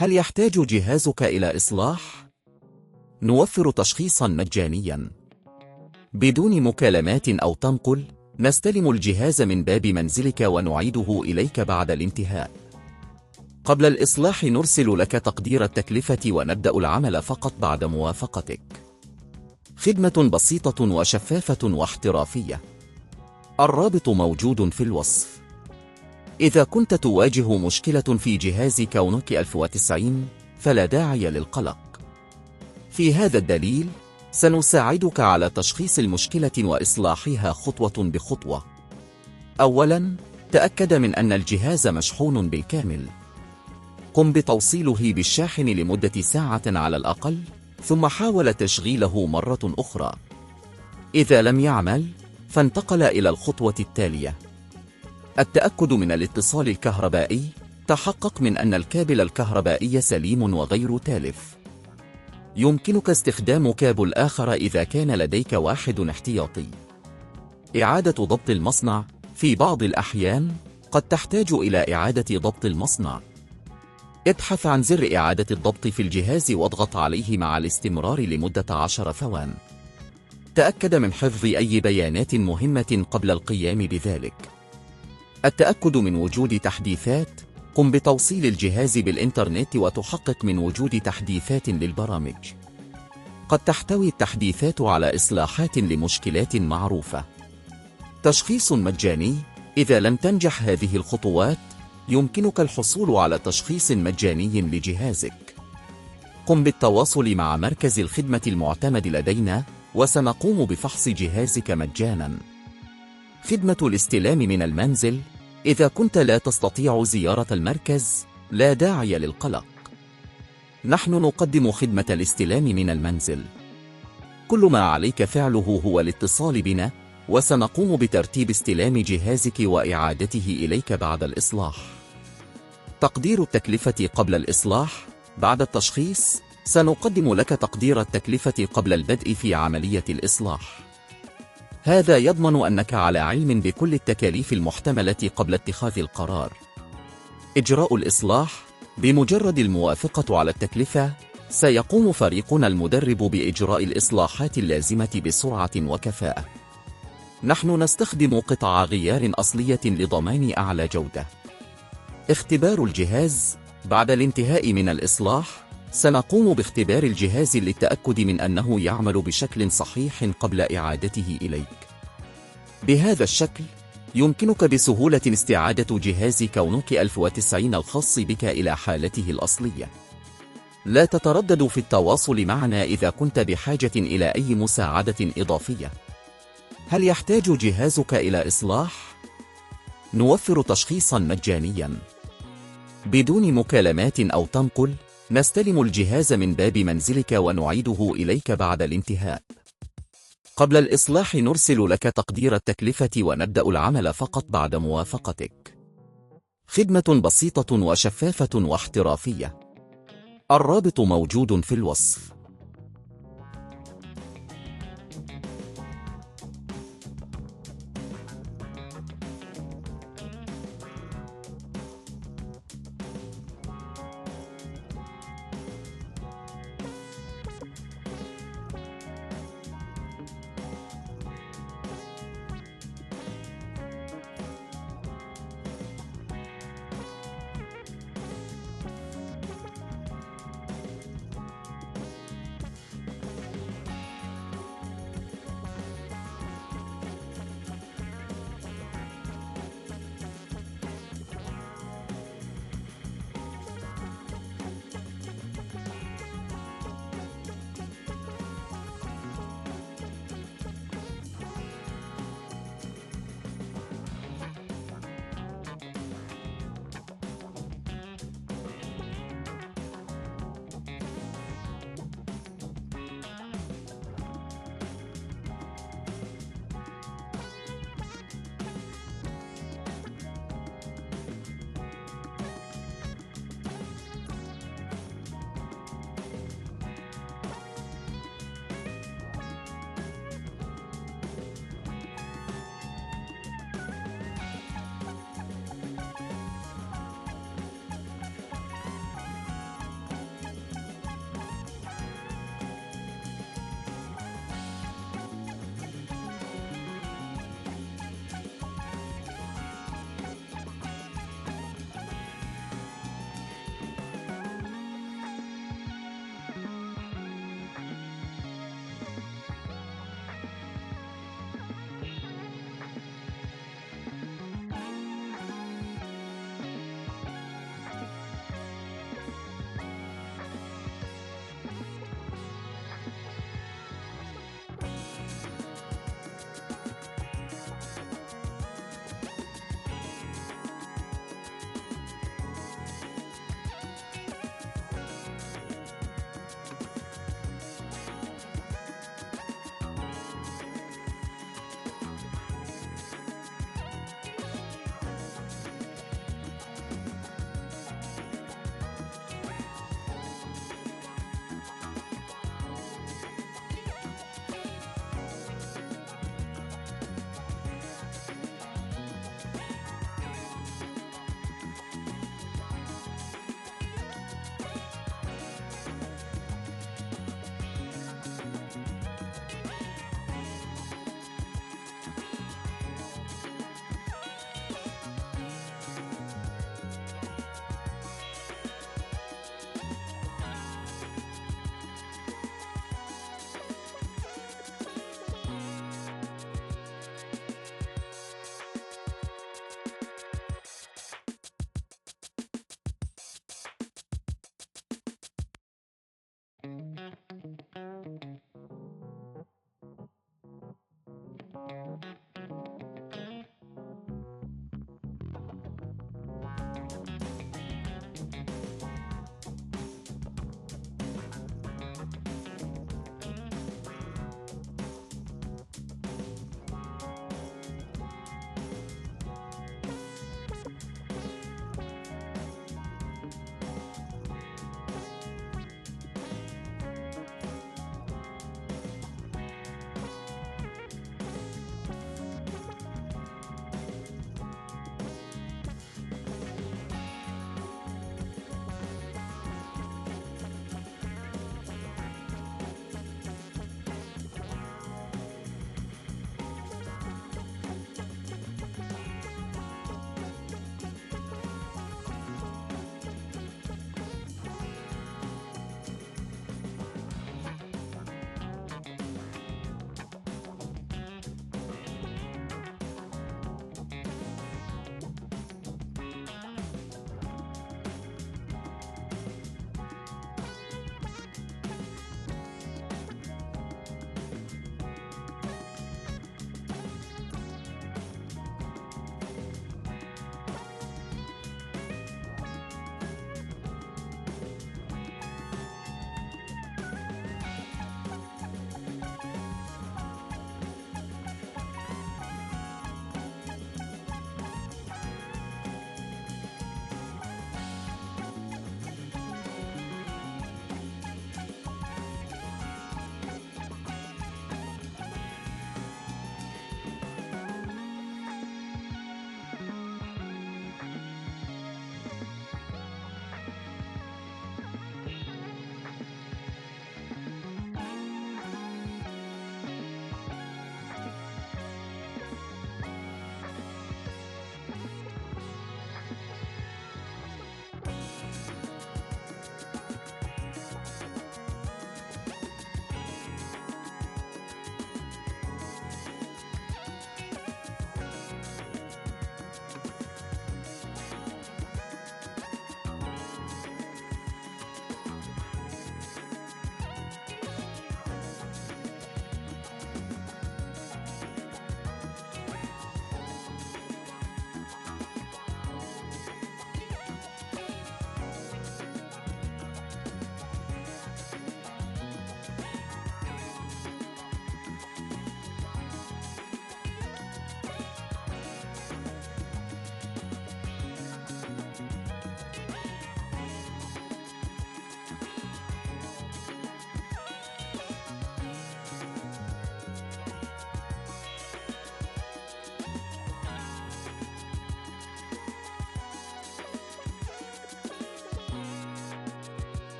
هل يحتاج جهازك إلى إصلاح؟ نوفر تشخيصا مجانيا بدون مكالمات أو تنقل. نستلم الجهاز من باب منزلك ونعيده إليك بعد الانتهاء. قبل الإصلاح نرسل لك تقدير التكلفة ونبدأ العمل فقط بعد موافقتك. خدمة بسيطة وشفافة واحترافية. الرابط موجود في الوصف. إذا كنت تواجه مشكلة في جهاز كونغا 1090 فلا داعي للقلق. في هذا الدليل سنساعدك على تشخيص المشكلة وإصلاحها خطوة بخطوة. أولاً، تأكد من أن الجهاز مشحون بالكامل. قم بتوصيله بالشاحن لمدة ساعة على الأقل، ثم حاول تشغيله مرة أخرى. إذا لم يعمل، فانتقل إلى الخطوة التالية: التأكد من الاتصال الكهربائي. تحقق من أن الكابل الكهربائي سليم وغير تالف. يمكنك استخدام كابل آخر إذا كان لديك واحد احتياطي. إعادة ضبط المصنع. في بعض الأحيان قد تحتاج إلى إعادة ضبط المصنع. ابحث عن زر إعادة الضبط في الجهاز واضغط عليه مع الاستمرار لمدة 10 ثوان. تأكد من حفظ أي بيانات مهمة قبل القيام بذلك. التأكد من وجود تحديثات. قم بتوصيل الجهاز بالإنترنت وتحقق من وجود تحديثات للبرامج. قد تحتوي التحديثات على إصلاحات لمشكلات معروفة. تشخيص مجاني. إذا لم تنجح هذه الخطوات، يمكنك الحصول على تشخيص مجاني لجهازك. قم بالتواصل مع مركز الخدمة المعتمد لدينا، وسنقوم بفحص جهازك مجانا. خدمة الاستلام من المنزل. إذا كنت لا تستطيع زيارة المركز، لا داعي للقلق. نحن نقدم خدمة الاستلام من المنزل. كل ما عليك فعله هو الاتصال بنا، وسنقوم بترتيب استلام جهازك وإعادته إليك بعد الإصلاح. تقدير التكلفة قبل الإصلاح. بعد التشخيص، سنقدم لك تقدير التكلفة قبل البدء في عملية الإصلاح. هذا يضمن أنك على علم بكل التكاليف المحتملة قبل اتخاذ القرار. إجراء الإصلاح. بمجرد الموافقة على التكلفة، سيقوم فريقنا المدرب بإجراء الإصلاحات اللازمة بسرعة وكفاءة. نحن نستخدم قطع غيار أصلية لضمان أعلى جودة. اختبار الجهاز. بعد الانتهاء من الإصلاح، سنقوم باختبار الجهاز للتأكد من أنه يعمل بشكل صحيح قبل إعادته إليك. بهذا الشكل، يمكنك بسهولة استعادة جهاز كونغا 1090 الخاص بك إلى حالته الأصلية. لا تتردد في التواصل معنا إذا كنت بحاجة إلى أي مساعدة إضافية. هل يحتاج جهازك إلى إصلاح؟ نوفر تشخيصا مجانيا بدون مكالمات أو تنقل. نستلم الجهاز من باب منزلك ونعيده إليك بعد الانتهاء. قبل الإصلاح نرسل لك تقدير التكلفة ونبدأ العمل فقط بعد موافقتك. خدمة بسيطة وشفافة واحترافية. الرابط موجود في الوصف.